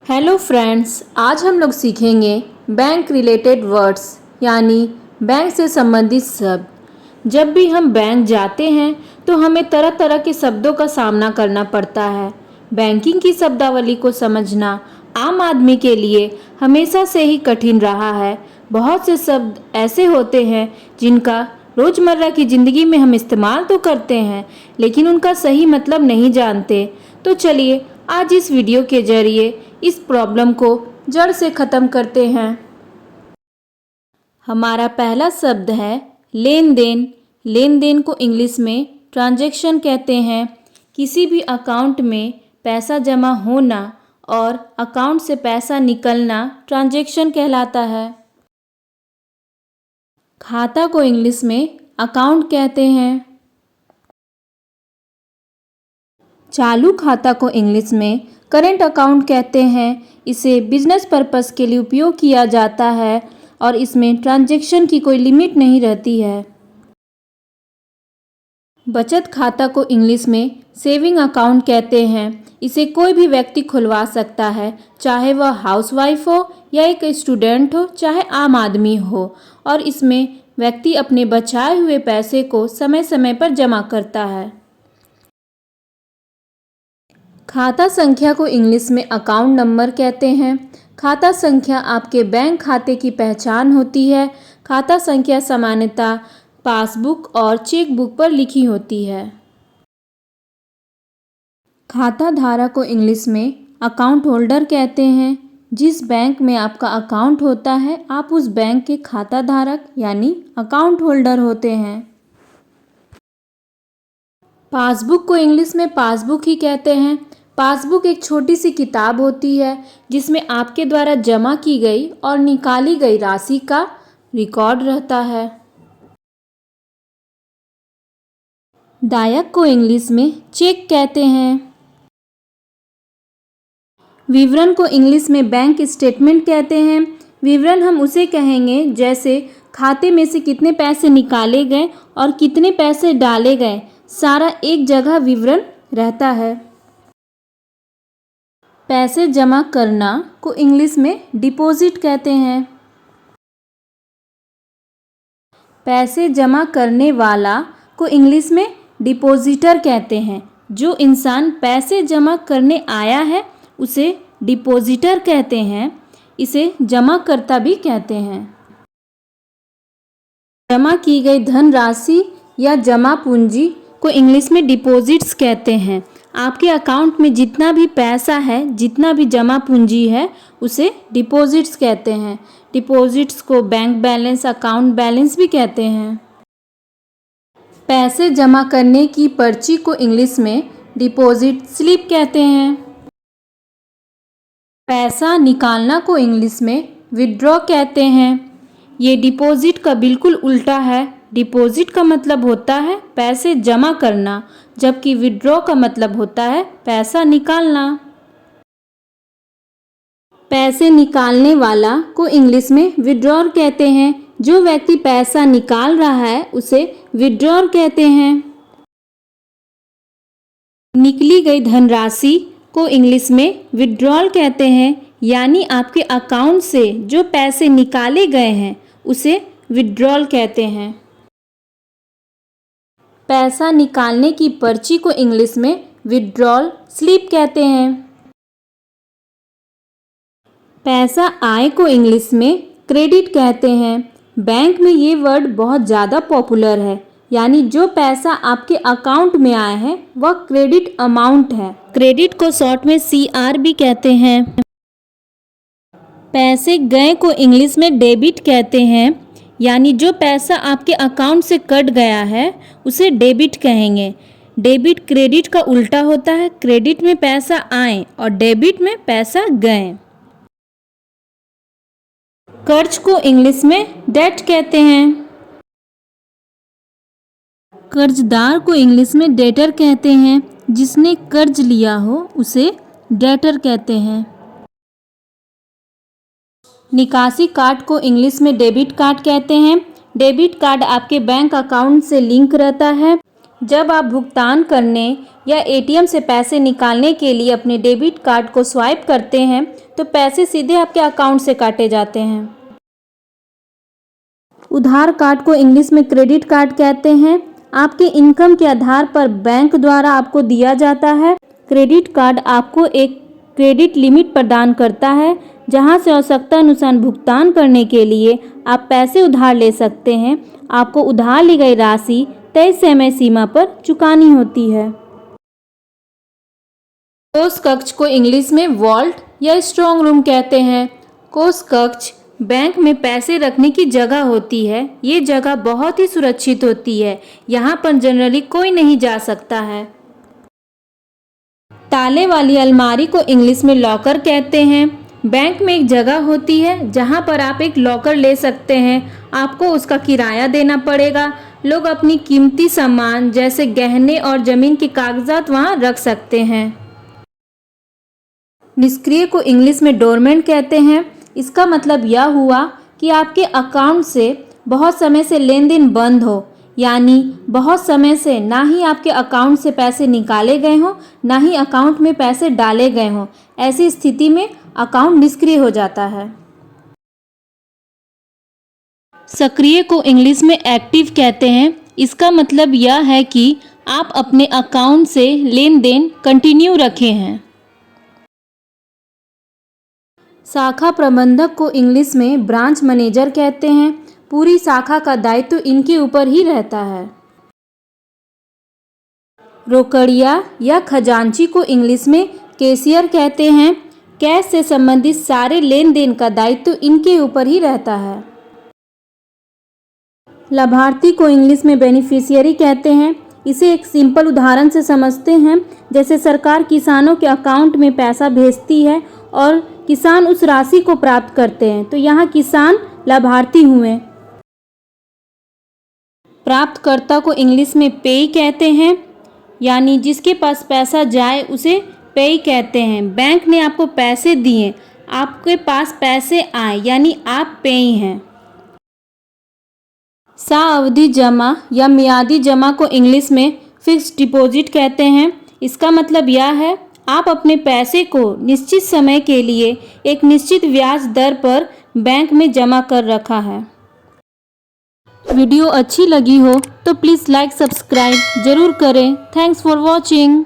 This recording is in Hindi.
हेलो फ्रेंड्स, आज हम लोग सीखेंगे बैंक रिलेटेड वर्ड्स यानी बैंक से संबंधित शब्द। जब भी हम बैंक जाते हैं तो हमें तरह तरह के शब्दों का सामना करना पड़ता है। बैंकिंग की शब्दावली को समझना आम आदमी के लिए हमेशा से ही कठिन रहा है। बहुत से शब्द ऐसे होते हैं जिनका रोज़मर्रा की ज़िंदगी में हम इस्तेमाल तो करते हैं लेकिन उनका सही मतलब नहीं जानते। तो चलिए आज इस वीडियो के जरिए इस प्रॉब्लम को जड़ से ख़त्म करते हैं। हमारा पहला शब्द है लेन देन। लेन देन को इंग्लिश में ट्रांजैक्शन कहते हैं। किसी भी अकाउंट में पैसा जमा होना और अकाउंट से पैसा निकलना ट्रांजैक्शन कहलाता है। खाता को इंग्लिश में अकाउंट कहते हैं। चालू खाता को इंग्लिश में करेंट अकाउंट कहते हैं। इसे बिजनेस पर्पस के लिए उपयोग किया जाता है और इसमें ट्रांजैक्शन की कोई लिमिट नहीं रहती है। बचत खाता को इंग्लिश में सेविंग अकाउंट कहते हैं। इसे कोई भी व्यक्ति खुलवा सकता है, चाहे वह हाउसवाइफ हो या एक स्टूडेंट हो, चाहे आम आदमी हो, और इसमें व्यक्ति अपने बचाए हुए पैसे को समय समय पर जमा करता है। खाता संख्या को इंग्लिश में अकाउंट नंबर कहते हैं। खाता संख्या आपके बैंक खाते की पहचान होती है। खाता संख्या सामान्यतः पासबुक और चेकबुक पर लिखी होती है। खाता धारक को इंग्लिश में अकाउंट होल्डर कहते हैं। जिस बैंक में आपका अकाउंट होता है, आप उस बैंक के खाता धारक यानी अकाउंट होल्डर होते हैं। पासबुक को इंग्लिश में पासबुक ही कहते हैं। पासबुक एक छोटी सी किताब होती है जिसमें आपके द्वारा जमा की गई और निकाली गई राशि का रिकॉर्ड रहता है। दायक को इंग्लिश में चेक कहते हैं। विवरण को इंग्लिश में बैंक स्टेटमेंट कहते हैं। विवरण हम उसे कहेंगे जैसे खाते में से कितने पैसे निकाले गए और कितने पैसे डाले गए, सारा एक जगह विवरण रहता है। पैसे जमा करना को इंग्लिश में डिपॉजिट कहते हैं। पैसे जमा करने वाला को इंग्लिश में डिपॉजिटर कहते हैं। जो इंसान पैसे जमा करने आया है उसे डिपॉजिटर कहते हैं। इसे जमाकर्ता भी कहते हैं। जमा की गई धनराशि या जमा पूंजी को इंग्लिश में डिपॉजिट्स कहते हैं। आपके अकाउंट में जितना भी पैसा है, जितना भी जमा पूंजी है, उसे डिपॉजिट्स कहते हैं। डिपॉजिट्स को बैंक बैलेंस, अकाउंट बैलेंस भी कहते हैं। पैसे जमा करने की पर्ची को इंग्लिश में डिपॉजिट स्लिप कहते हैं। पैसा निकालना को इंग्लिश में विथड्रॉ कहते हैं। ये डिपॉजिट का बिल्कुल उल्टा है। डिपॉजिट का मतलब होता है पैसे जमा करना, जबकि विथड्रॉ का मतलब होता है पैसा निकालना। पैसे निकालने वाला को इंग्लिश में विथड्रॉअर कहते हैं। जो व्यक्ति पैसा निकाल रहा है उसे विथड्रॉअर कहते हैं। निकली गई धनराशि को इंग्लिश में विथड्रॉल कहते हैं, यानी आपके अकाउंट से जो पैसे निकाले गए हैं उसे विथड्रॉल कहते हैं। पैसा निकालने की पर्ची को इंग्लिश में विथड्रॉल स्लिप कहते हैं। पैसा आय को इंग्लिश में क्रेडिट कहते हैं। बैंक में ये वर्ड बहुत ज़्यादा पॉपुलर है, यानी जो पैसा आपके अकाउंट में आया है वह क्रेडिट अमाउंट है। क्रेडिट को शॉर्ट में CR भी कहते हैं। पैसे गए को इंग्लिश में डेबिट कहते हैं, यानी जो पैसा आपके अकाउंट से कट गया है उसे डेबिट कहेंगे। डेबिट क्रेडिट का उल्टा होता है। क्रेडिट में पैसा आए और डेबिट में पैसा गए। कर्ज को इंग्लिश में डेट कहते हैं। कर्जदार को इंग्लिश में डेटर कहते हैं। जिसने कर्ज लिया हो उसे डेटर कहते हैं। निकासी कार्ड को इंग्लिश में डेबिट कार्ड कहते हैं। डेबिट कार्ड आपके बैंक अकाउंट से लिंक रहता है। जब आप भुगतान करने या एटीएम से पैसे निकालने के लिए अपने डेबिट कार्ड को स्वाइप करते हैं तो पैसे सीधे आपके अकाउंट से काटे जाते हैं। उधार कार्ड को इंग्लिश में क्रेडिट कार्ड कहते हैं। आपके इनकम के आधार पर बैंक द्वारा आपको दिया जाता है। क्रेडिट कार्ड आपको एक क्रेडिट लिमिट प्रदान करता है जहां से आवश्यकता अनुसार भुगतान करने के लिए आप पैसे उधार ले सकते हैं। आपको उधार ली गई राशि तय समय सीमा पर चुकानी होती है। कोष कक्ष को इंग्लिश में वॉल्ट या स्ट्रॉन्ग रूम कहते हैं। कोष कक्ष बैंक में पैसे रखने की जगह होती है। ये जगह बहुत ही सुरक्षित होती है। यहाँ पर जनरली कोई नहीं जा सकता है। ताले वाली अलमारी को इंग्लिश में लॉकर कहते हैं। बैंक में एक जगह होती है जहाँ पर आप एक लॉकर ले सकते हैं। आपको उसका किराया देना पड़ेगा। लोग अपनी कीमती सामान जैसे गहने और जमीन के कागजात वहाँ रख सकते हैं। निष्क्रिय को इंग्लिश में डोरमेंट कहते हैं। इसका मतलब यह हुआ कि आपके अकाउंट से बहुत समय से लेन देन बंद हो, यानी बहुत समय से ना ही आपके अकाउंट से पैसे निकाले गए हों ना ही अकाउंट में पैसे डाले गए हों। ऐसी स्थिति में अकाउंट निष्क्रिय हो जाता है। सक्रिय को इंग्लिश में एक्टिव कहते हैं। इसका मतलब यह है कि आप अपने अकाउंट से लेन देन कंटिन्यू रखे हैं। शाखा प्रबंधक को इंग्लिश में ब्रांच मैनेजर कहते हैं। पूरी शाखा का दायित्व इनके ऊपर ही रहता है। रोकड़िया या खजांची को इंग्लिश में कैशियर कहते हैं। कैश से संबंधित सारे लेन देन का दायित्व इनके ऊपर ही रहता है। लाभार्थी को इंग्लिश में बेनिफिशियरी कहते हैं। इसे एक सिंपल उदाहरण से समझते हैं। जैसे सरकार किसानों के अकाउंट में पैसा भेजती है और किसान उस राशि को प्राप्त करते हैं, तो यहाँ किसान लाभार्थी हुए। प्राप्तकर्ता को इंग्लिश में पेई कहते हैं, यानी जिसके पास पैसा जाए उसे पेई कहते हैं। बैंक ने आपको पैसे दिए, आपके पास पैसे आए, यानी आप पेई हैं। सावधि जमा या मियादी जमा को इंग्लिश में फिक्स्ड डिपॉजिट कहते हैं। इसका मतलब यह है आप अपने पैसे को निश्चित समय के लिए एक निश्चित ब्याज दर पर बैंक में जमा कर रखा है। वीडियो अच्छी लगी हो तो प्लीज़ लाइक सब्सक्राइब ज़रूर करें। Thanks for watching.